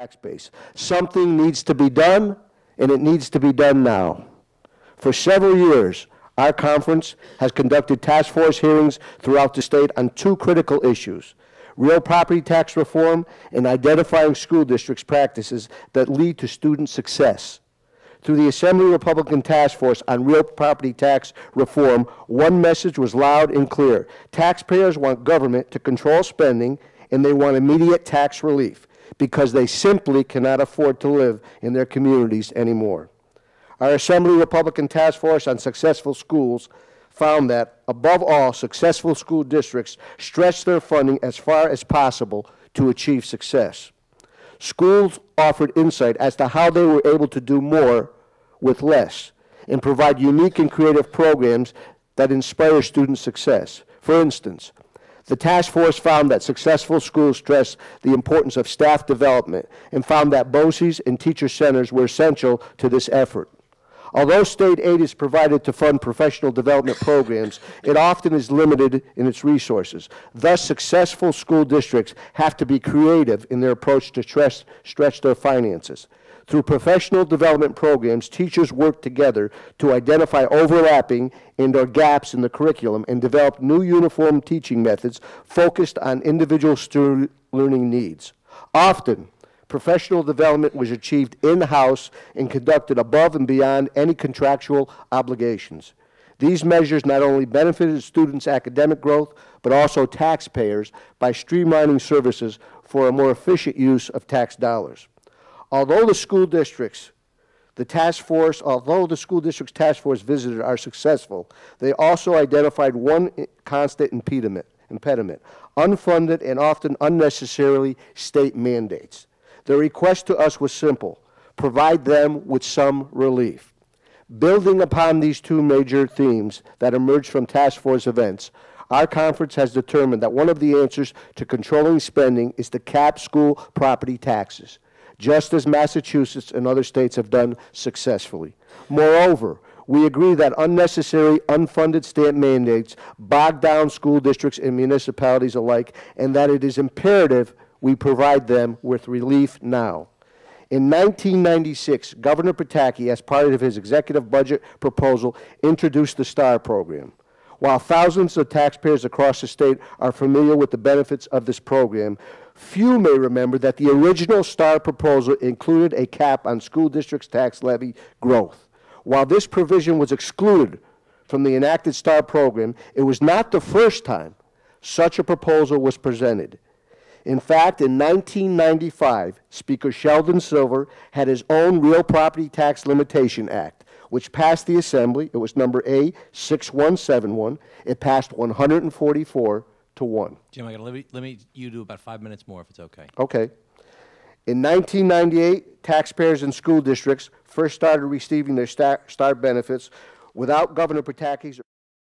tax base. Something needs to be done, and it needs to be done now. For several years, our conference has conducted task force hearings throughout the state on two critical issues: real property tax reform and identifying school districts' practices that lead to student success. Through the Assembly Republican Task Force on Real Property Tax Reform, one message was loud and clear. Taxpayers want government to control spending, and they want immediate tax relief because they simply cannot afford to live in their communities anymore. Our Assembly Republican Task Force on Successful Schools found that, above all, successful school districts stretch their funding as far as possible to achieve success. Schools offered insight as to how they were able to do more with less and provide unique and creative programs that inspire student success. For instance, the task force found that successful schools stress the importance of staff development and found that BOCES and teacher centers were essential to this effort. Although state aid is provided to fund professional development programs, it often is limited in its resources. Thus, successful school districts have to be creative in their approach to stretch their finances. Through professional development programs, teachers work together to identify overlapping and/or gaps in the curriculum and develop new uniform teaching methods focused on individual student learning needs. Often, professional development was achieved in-house and conducted above and beyond any contractual obligations. These measures not only benefited students' academic growth, but also taxpayers by streamlining services for a more efficient use of tax dollars. Although the school districts task force visited are successful, they also identified one constant impediment: unfunded and often unnecessarily state mandates. The request to us was simple: provide them with some relief. Building upon these two major themes that emerged from task force events, our conference has determined that one of the answers to controlling spending is to cap school property taxes, just as Massachusetts and other states have done successfully. Moreover, we agree that unnecessary, unfunded state mandates bog down school districts and municipalities alike, and that it is imperative we provide them with relief now. In 1996, Governor Pataki, as part of his executive budget proposal, introduced the STAR program. While thousands of taxpayers across the state are familiar with the benefits of this program, few may remember that the original STAR proposal included a cap on school districts' tax levy growth. While this provision was excluded from the enacted STAR program, it was not the first time such a proposal was presented. In fact, in 1995, Speaker Sheldon Silver had his own Real Property Tax Limitation Act, which passed the Assembly. It was number A6171. It passed 144 to 1. Jim, I got to limit you to about 5 minutes more, if it's okay. Okay. In 1998, taxpayers in school districts first started receiving their STAR benefits without Governor Pataki's